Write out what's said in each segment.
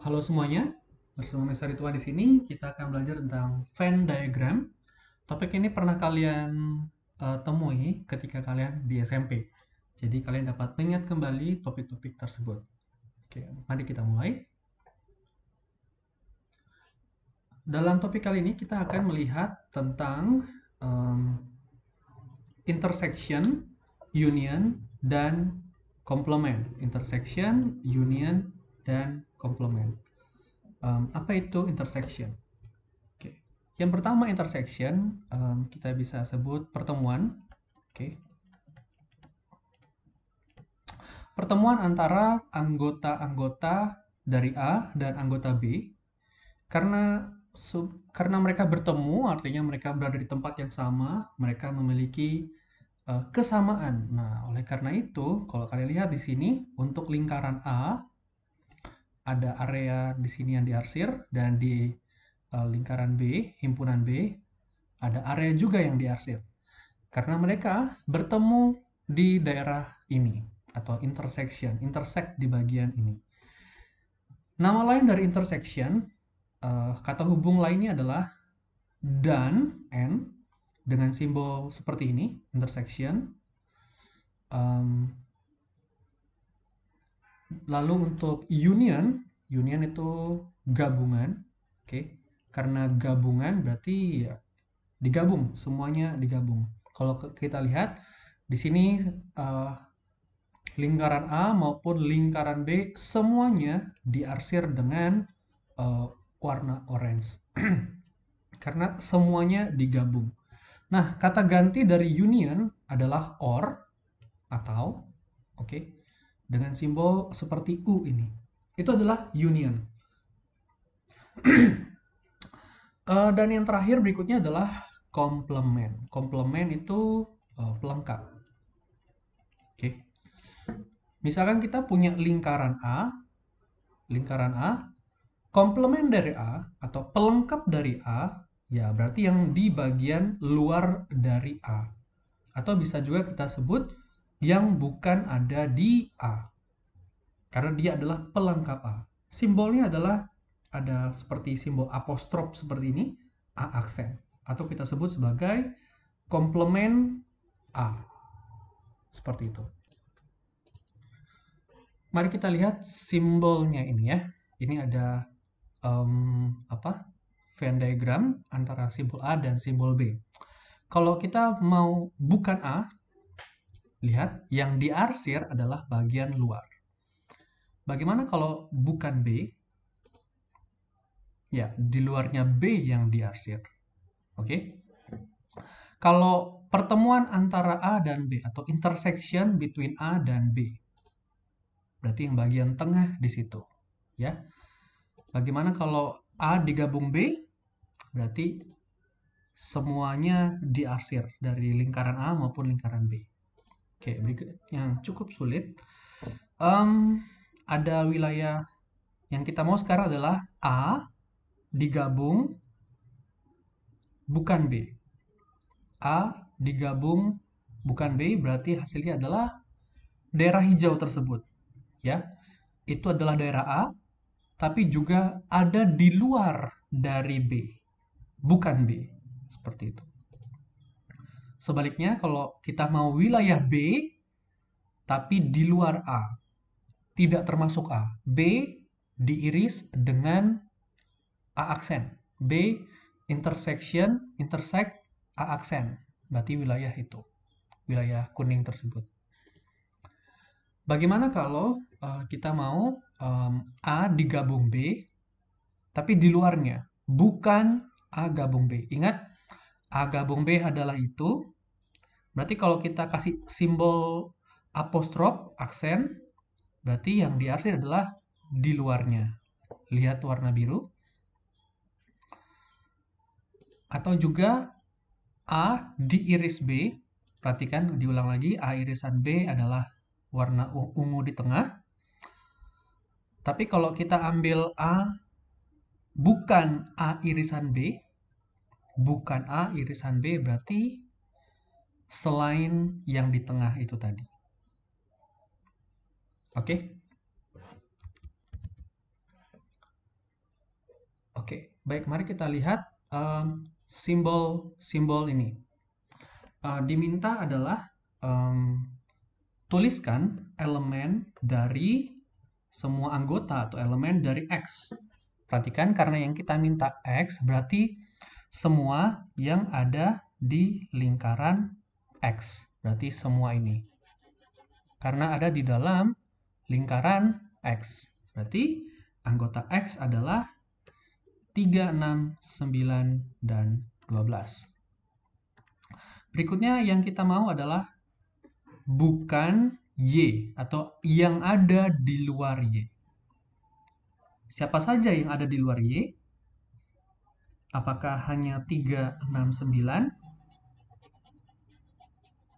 Halo semuanya, bersama Mr. Ridwan di sini kita akan belajar tentang Venn diagram. Topik ini pernah kalian temui ketika kalian di SMP. Jadi kalian dapat mengingat kembali topik-topik tersebut. Oke, mari kita mulai. Dalam topik kali ini kita akan melihat tentang um, intersection, union, dan complement. Intersection, union, dan complement. Apa itu intersection? Oke. Yang pertama intersection, kita bisa sebut pertemuan. Oke. Pertemuan antara anggota-anggota dari A dan anggota B. Karena mereka bertemu, artinya mereka berada di tempat yang sama, mereka memiliki kesamaan. Nah, oleh karena itu, kalau kalian lihat di sini untuk lingkaran A ada area di sini yang diarsir, dan di lingkaran B, himpunan B, ada area juga yang diarsir. Karena mereka bertemu di daerah ini atau intersection, intersect di bagian ini. Nama lain dari intersection, kata hubung lainnya adalah dan and dengan simbol seperti ini, intersection. Lalu untuk union, union itu gabungan, oke? Karena gabungan berarti ya digabung, semuanya digabung. Kalau kita lihat di sini lingkaran A maupun lingkaran B semuanya diarsir dengan warna orange. Karena semuanya digabung. Nah, kata ganti dari union adalah or atau, oke, dengan simbol seperti U ini. Itu adalah union. Dan yang terakhir berikutnya adalah complement. Complement itu pelengkap. Oke. Misalkan kita punya lingkaran A, komplement dari A atau pelengkap dari A, ya berarti yang di bagian luar dari A. Atau bisa juga kita sebut yang bukan ada di A. Karena dia adalah pelengkap A. Simbolnya adalah ada seperti simbol apostrof seperti ini, A aksen. Atau kita sebut sebagai komplement A. Seperti itu. Mari kita lihat simbolnya ini ya. Ini ada Venn diagram antara simbol A dan simbol B. Kalau kita mau bukan A, lihat yang diarsir adalah bagian luar. Bagaimana kalau bukan B? Ya, di luarnya B yang diarsir. Oke? Kalau pertemuan antara A dan B atau intersection between A dan B, berarti yang bagian tengah di situ, ya. Bagaimana kalau A digabung B? Berarti semuanya diarsir dari lingkaran A maupun lingkaran B. Oke, berikut yang cukup sulit. Ada wilayah yang kita mau sekarang adalah A digabung bukan B. A digabung bukan B berarti hasilnya adalah daerah hijau tersebut. Ya, itu adalah daerah A, tapi juga ada di luar dari B, bukan B. Seperti itu. Sebaliknya, kalau kita mau wilayah B, tapi di luar A, tidak termasuk A. B diiris dengan A aksen. B intersection, intersect A aksen. Berarti wilayah itu, wilayah kuning tersebut. Bagaimana kalau kita mau A digabung B, tapi di luarnya, bukan A gabung B. Ingat, A gabung B adalah itu. Berarti kalau kita kasih simbol apostrof, aksen, berarti yang diarsir adalah di luarnya. Lihat warna biru. Atau juga A diiris B. Perhatikan, diulang lagi, A irisan B adalah warna ungu di tengah. Tapi kalau kita ambil A bukan A irisan B, bukan A irisan B berarti selain yang di tengah itu tadi. Oke? Oke, baik, mari kita lihat simbol-simbol ini. Diminta adalah tuliskan elemen dari semua anggota atau elemen dari X. Perhatikan, karena yang kita minta X, berarti semua yang ada di lingkaran X. Berarti semua ini. Karena ada di dalam lingkaran X. Berarti anggota X adalah 3, 6, 9, dan 12. Berikutnya yang kita mau adalah bukan Y atau yang ada di luar Y. Siapa saja yang ada di luar Y? Apakah hanya 3, 6, 9?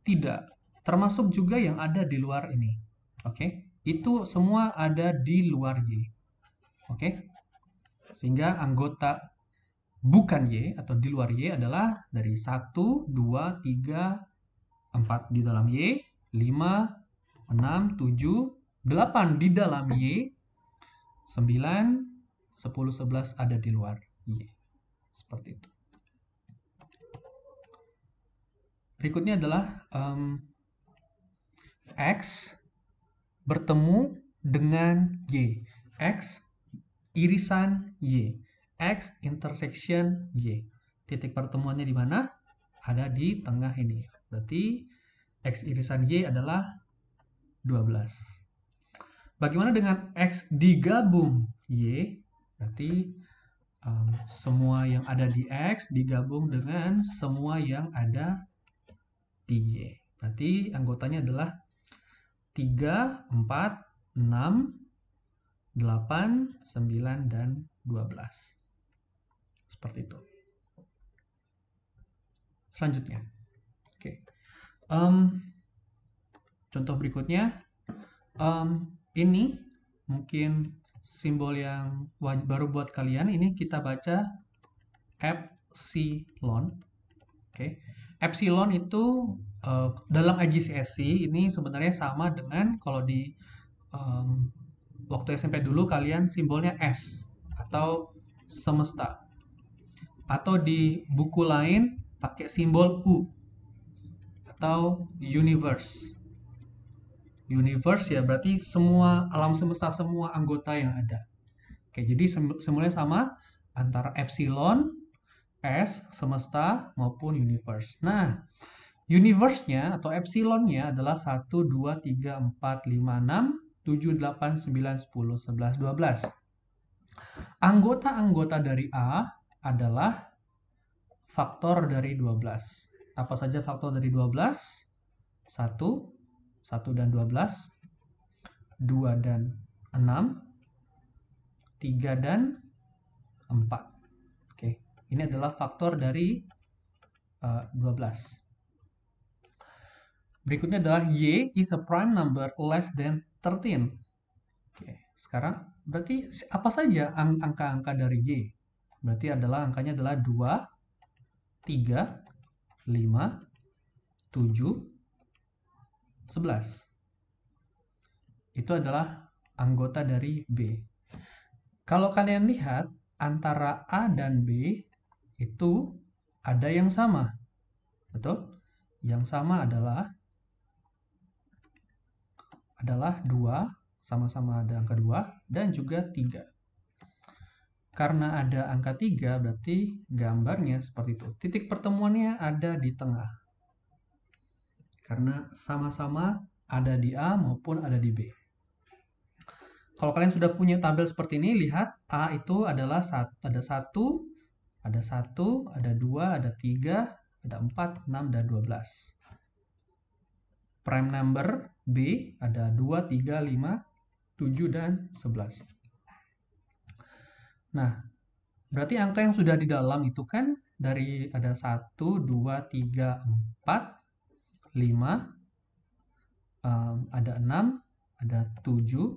Tidak. Termasuk juga yang ada di luar ini. Oke? Itu semua ada di luar Y. Oke? Sehingga anggota bukan Y atau di luar Y adalah dari 1, 2, 3, 4 di dalam Y, 5, 6, 7, 8 di dalam Y, 9, 10, 11 ada di luar Y. Seperti itu. Berikutnya adalah X bertemu dengan Y. X irisan Y. X intersection Y. Titik pertemuannya di mana? Ada di tengah ini. Berarti X irisan Y adalah 12. Bagaimana dengan X digabung Y? Berarti semua yang ada di X digabung dengan semua yang ada di Y. Berarti anggotanya adalah 3, 4, 6, 8, 9, dan 12. Seperti itu. Selanjutnya. Oke. Contoh berikutnya. Ini mungkin simbol yang baru buat kalian. Ini kita baca epsilon. Oke. Epsilon itu dalam IGCSE ini sebenarnya sama dengan kalau di waktu SMP dulu kalian simbolnya S atau semesta. Atau di buku lain pakai simbol U atau universe. Universe ya berarti semua alam semesta, semua anggota yang ada. Oke, jadi semuanya sama antara epsilon, S, semesta, maupun universe. Nah, universe-nya atau epsilon-nya adalah 1, 2, 3, 4, 5, 6, 7, 8, 9, 10, 11, 12. Anggota-anggota dari A adalah faktor dari 12. Apa saja faktor dari 12? 1, 1 dan 12, 2 dan 6, 3 dan 4. Oke, ini adalah faktor dari 12. Berikutnya adalah Y is a prime number less than 13. Oke, sekarang berarti apa saja angka-angka dari Y? Berarti angkanya adalah 2, 3, 5, 7, 11. Itu adalah anggota dari B. Kalau kalian lihat, antara A dan B itu ada yang sama. Betul? Yang sama adalah 2, sama-sama ada angka 2, dan juga 3. Karena ada angka 3, berarti gambarnya seperti itu. Titik pertemuannya ada di tengah. Karena sama-sama ada di A maupun ada di B. Kalau kalian sudah punya tabel seperti ini, lihat A itu adalah ada 1, ada 2, ada 3, ada 4, 6, dan 12. Prime number B ada 2, 3, 5, 7, dan 11. Nah, berarti angka yang sudah di dalam itu kan dari ada 1, 2, 3, 4, 5, ada 6, ada 7,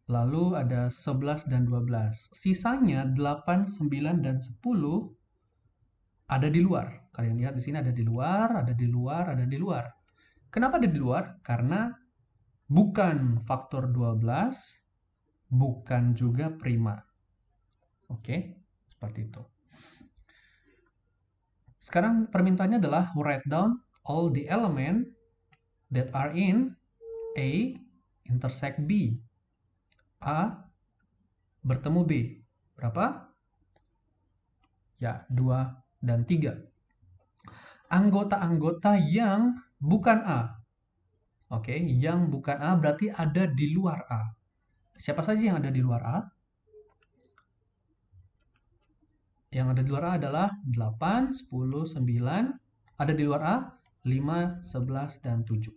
lalu ada 11 dan 12. Sisanya 8, 9, dan 10 ada di luar. Kalian lihat di sini ada di luar, ada di luar, ada di luar. Kenapa ada di luar? Karena bukan faktor 12 bukan juga prima. Oke, seperti itu. Sekarang permintaannya adalah write down all the element that are in A intersect B. A bertemu B. Berapa? Ya, 2 dan 3. Anggota-anggota yang bukan A. Oke, yang bukan A berarti ada di luar A. Siapa saja yang ada di luar A? Yang ada di luar A adalah 8, 10, 9. Ada di luar A 5, 11, dan 7.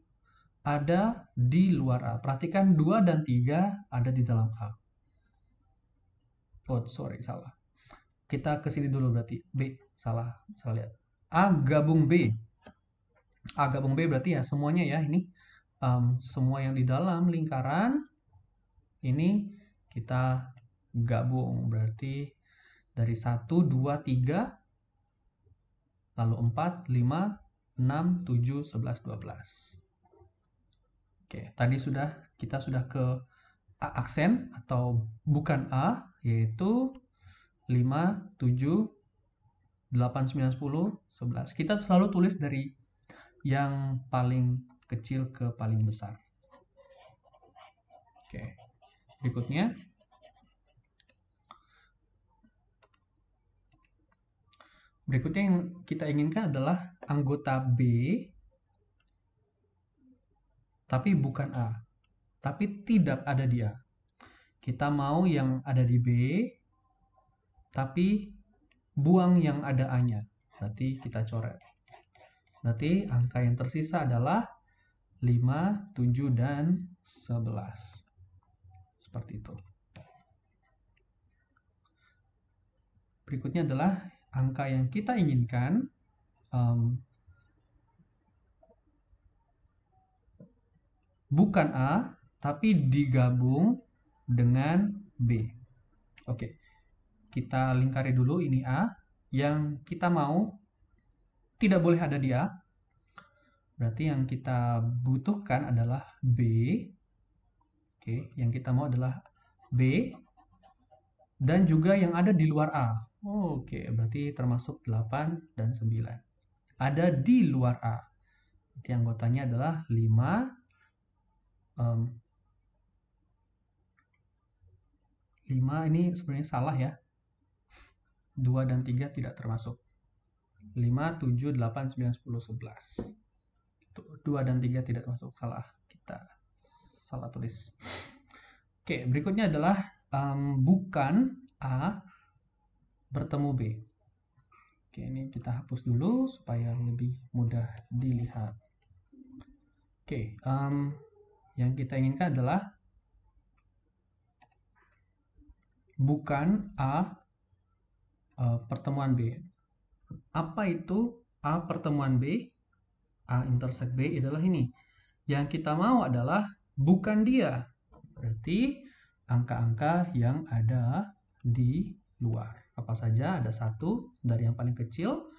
Ada di luar A. Perhatikan 2 dan 3 ada di dalam A. Oh, sorry, salah. Kita ke sini dulu berarti. B, salah lihat. A gabung B. A gabung B berarti ya semuanya ya ini. Semua yang di dalam lingkaran ini kita gabung. Berarti dari 1, 2, 3, lalu 4, 5, 6, 7, 11, 12. Oke, tadi kita sudah ke A aksen atau bukan A, yaitu 5, 7, 8, 9, 10, 11. Kita selalu tulis dari yang paling kecil ke paling besar. Oke, berikutnya. Berikutnya yang kita inginkan adalah anggota B, tapi bukan A, tapi tidak ada di A. Kita mau yang ada di B, tapi buang yang ada A-nya. Berarti kita coret. Berarti angka yang tersisa adalah 5, 7, dan 11. Seperti itu. Berikutnya adalah angka yang kita inginkan. Bukan A, tapi digabung dengan B. Oke, kita lingkari dulu ini A. Yang kita mau tidak boleh ada di A. Berarti yang kita butuhkan adalah B. Oke, yang kita mau adalah B. Dan juga yang ada di luar A. Oke, berarti termasuk 8 dan 9. Ada di luar A. Berarti anggotanya adalah 5. 5 ini sebenarnya salah ya. 2 dan 3 tidak termasuk. 5, 7, 8, 9, 10, 11. 2 dan 3 tidak masuk, salah. Kita salah tulis. Oke, berikutnya adalah bukan A bertemu B. Oke, ini kita hapus dulu supaya lebih mudah dilihat. Oke, yang kita inginkan adalah bukan A pertemuan B. Apa itu A pertemuan B? A intersect B adalah ini. Yang kita mau adalah bukan dia. Berarti angka-angka yang ada di luar. Apa saja? Ada 1 dari yang paling kecil.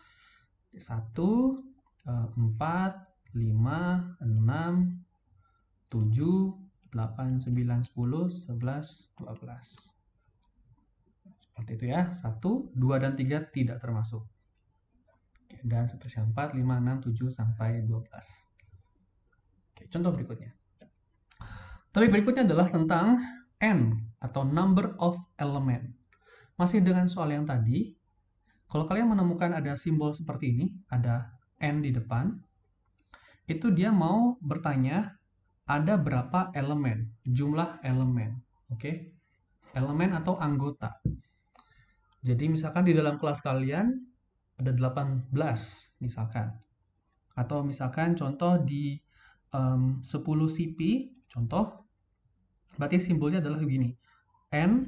1, 4, 5, 6, 7, 8, 9, 10, 11, 12. Seperti itu ya. 1, 2, dan 3 tidak termasuk. Dan seterusnya 4, 5, 6, 7, sampai 12. Oke, contoh berikutnya. Topik berikutnya adalah tentang N atau number of element. Masih dengan soal yang tadi, kalau kalian menemukan ada simbol seperti ini, ada N di depan, itu dia mau bertanya ada berapa elemen, jumlah elemen. Oke? Elemen atau anggota. Jadi misalkan di dalam kelas kalian ada 18 misalkan. Atau misalkan contoh di 10 CP, contoh, berarti simbolnya adalah begini. N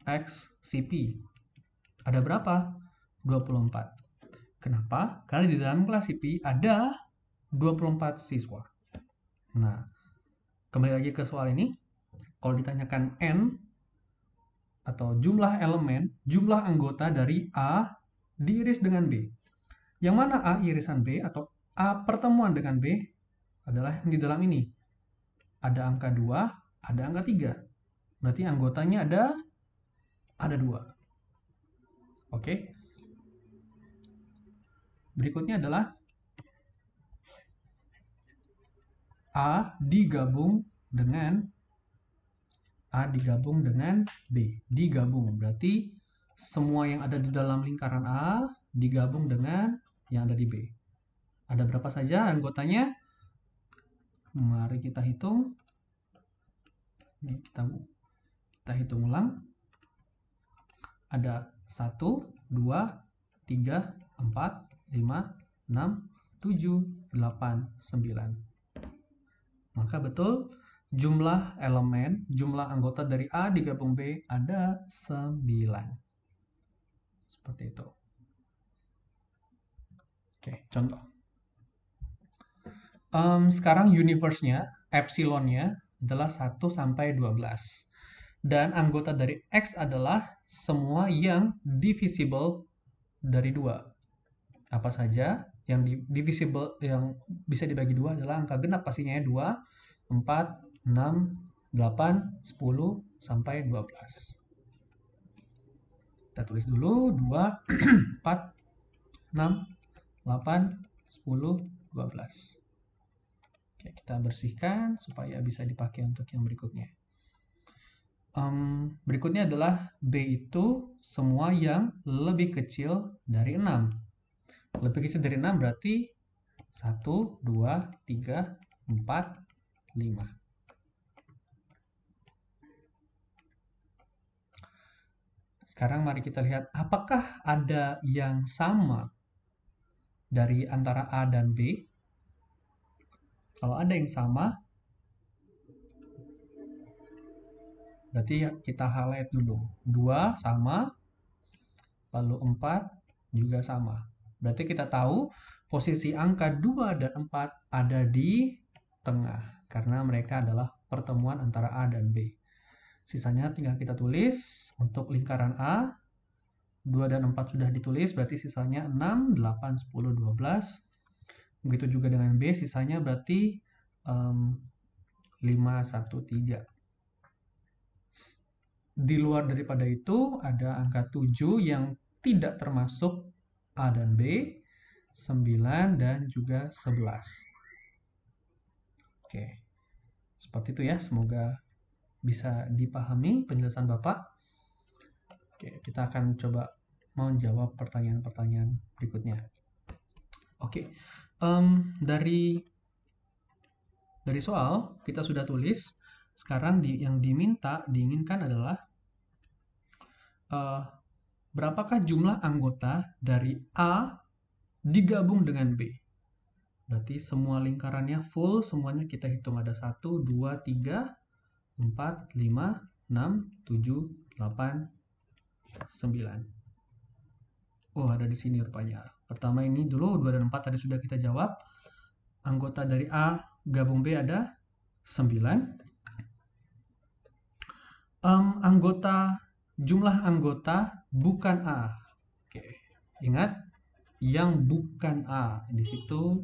X CP. Ada berapa? 24. Kenapa? Karena di dalam kelas CP ada 24 siswa. Nah, kembali lagi ke soal ini. Kalau ditanyakan N atau jumlah elemen, jumlah anggota dari A diiris dengan B. Yang mana A irisan B atau A pertemuan dengan B adalah yang di dalam ini. Ada angka 2, ada angka 3. Berarti anggotanya ada 2. Oke. Berikutnya adalah A digabung dengan B. Digabung. Berarti semua yang ada di dalam lingkaran A digabung dengan yang ada di B. Ada berapa saja anggotanya? Mari kita hitung. Ini kita hitung ulang. Ada 1, 2, 3, 4, 5, 6, 7, 8, 9. Maka betul jumlah anggota dari A digabung B ada 9. Seperti itu. Oke, contoh. Sekarang universe-nya, epsilon-nya adalah 1 sampai 12. Dan anggota dari X adalah semua yang divisible dari 2. Apa saja yang divisible yang bisa dibagi 2 adalah angka genap pastinya ya, 2, 4, 6, 8, 10 sampai 12. Kita tulis dulu 2, 4, 6, 8, 10, 12. Oke, kita bersihkan supaya bisa dipakai untuk yang berikutnya. Berikutnya adalah B itu semua yang lebih kecil dari 6. Lebih kecil dari 6 berarti 1, 2, 3, 4, 5. Sekarang mari kita lihat apakah ada yang sama dari antara A dan B. Kalau ada yang sama, berarti kita highlight dulu. 2 sama, lalu 4 juga sama. Berarti kita tahu posisi angka 2 dan 4 ada di tengah. Karena mereka adalah pertemuan antara A dan B. Sisanya tinggal kita tulis. Untuk lingkaran A, 2 dan 4 sudah ditulis, berarti sisanya 6, 8, 10, 12. Begitu juga dengan B, sisanya berarti 5, 1, 3. Di luar daripada itu, ada angka 7 yang tidak termasuk A dan B, 9 dan juga 11. Oke, seperti itu ya, semoga bisa dipahami penjelasan Bapak. Oke, kita akan coba menjawab pertanyaan-pertanyaan berikutnya. Oke, dari soal kita sudah tulis. Sekarang yang diinginkan adalah berapakah jumlah anggota dari A digabung dengan B. Berarti semua lingkarannya full, semuanya kita hitung ada 1, 2, 3, 4, 5, 6, 7, 8, 9. Oh, ada di sini rupanya. Pertama ini dulu, 2 dan 4 tadi sudah kita jawab. Anggota dari A gabung B ada 9. Jumlah anggota bukan A. Oke, ingat yang bukan A di situ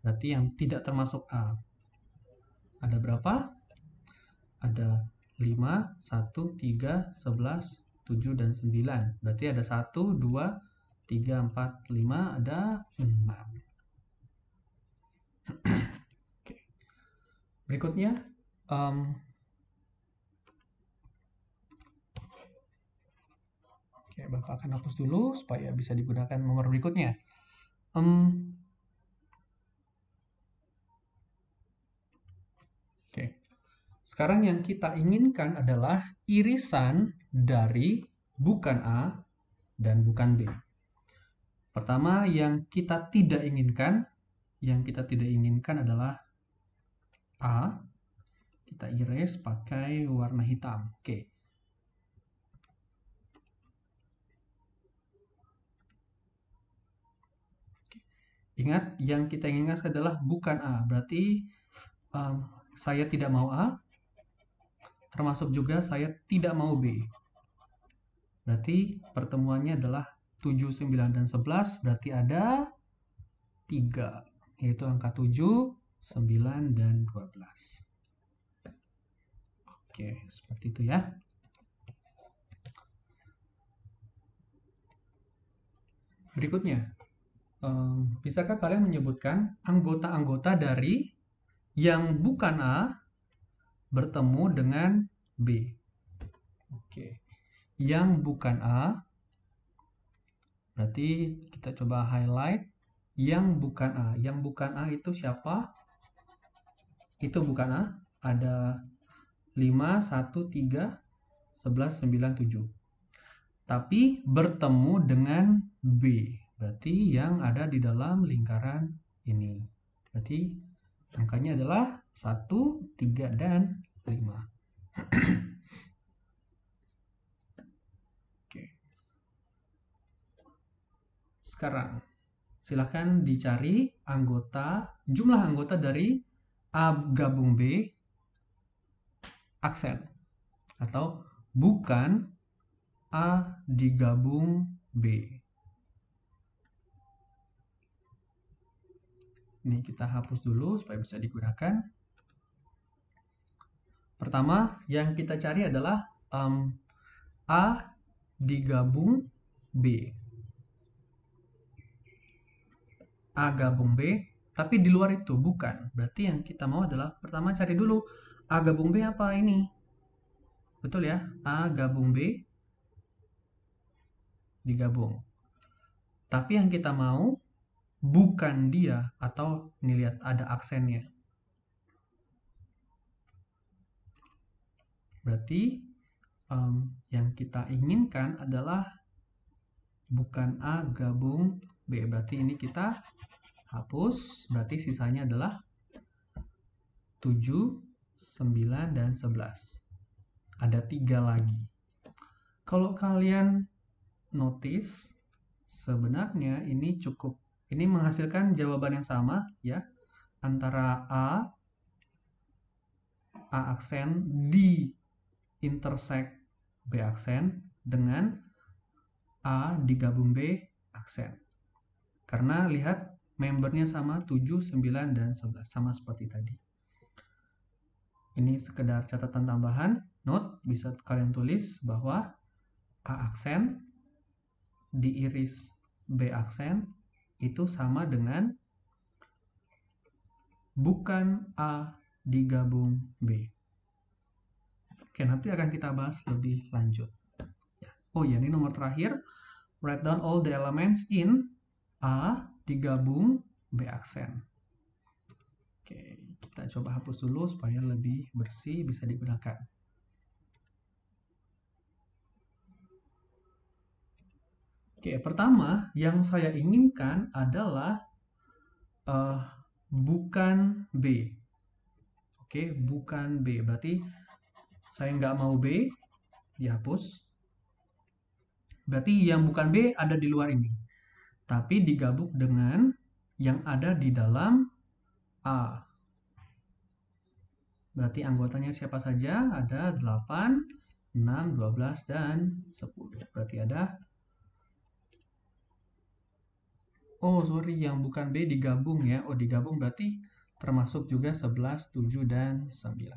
berarti yang tidak termasuk A. Ada berapa? Ada 5, 1, 3, 11, 7 dan 9. Berarti ada 1, 2, 3, 4, 5, ada 6. Oke. Berikutnya Oke, Bapak akan hapus dulu supaya bisa digunakan nomor berikutnya. Oke. Sekarang yang kita inginkan adalah irisan dari bukan A dan bukan B. Pertama, yang kita tidak inginkan adalah A. Kita iris pakai warna hitam. Oke. Ingat, yang kita inginkan adalah bukan A. Berarti saya tidak mau A, termasuk juga saya tidak mau B. Berarti pertemuannya adalah 7, 9, dan 11. Berarti ada 3, yaitu angka 7, 9, dan 12. Oke, seperti itu ya. Berikutnya, bisakah kalian menyebutkan anggota-anggota dari yang bukan A bertemu dengan B? Oke, yang bukan A, berarti kita coba highlight yang bukan A. Yang bukan A itu siapa? Itu bukan A. Ada 5, 1, 3, 11, 9, 7. Tapi bertemu dengan B. Berarti yang ada di dalam lingkaran ini. Berarti angkanya adalah 1, 3, dan 5. Oke. Sekarang, silahkan dicari jumlah anggota dari A gabung B aksen. Atau bukan A digabung B. Ini kita hapus dulu supaya bisa digunakan. Pertama, yang kita cari adalah A digabung B. A gabung B, tapi di luar itu bukan. Berarti yang kita mau adalah pertama cari dulu A gabung B apa ini? Betul ya? A gabung B digabung. Tapi yang kita mau bukan dia, atau ini lihat ada aksennya. Berarti yang kita inginkan adalah bukan A gabung B. Berarti ini kita hapus. Berarti sisanya adalah 7, 9, dan 11. Ada 3 lagi. Kalau kalian notice, sebenarnya ini menghasilkan jawaban yang sama ya, antara A aksen di intersect B aksen dengan A digabung B aksen. Karena lihat membernya sama 7, 9, dan 11, sama seperti tadi. Ini sekedar catatan tambahan, note bisa kalian tulis bahwa A aksen diiris B aksen itu sama dengan bukan A digabung B. Oke, nanti akan kita bahas lebih lanjut. Oh ya, ini nomor terakhir. Write down all the elements in A digabung B aksen. Oke, kita coba hapus dulu supaya lebih bersih, bisa digunakan. Oke, pertama yang saya inginkan adalah bukan B. Oke, bukan B. Berarti saya nggak mau B, dihapus. Berarti yang bukan B ada di luar ini. Tapi digabung dengan yang ada di dalam A. Berarti anggotanya siapa saja? Ada 8, 6, 12, dan 10. Berarti ada... Oh, sorry, yang bukan B digabung ya. Oh, digabung berarti termasuk juga 11, 7, dan 9.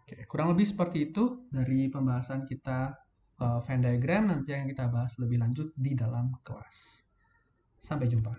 Oke, kurang lebih seperti itu dari pembahasan kita Venn diagram. Nanti yang kita bahas lebih lanjut di dalam kelas. Sampai jumpa.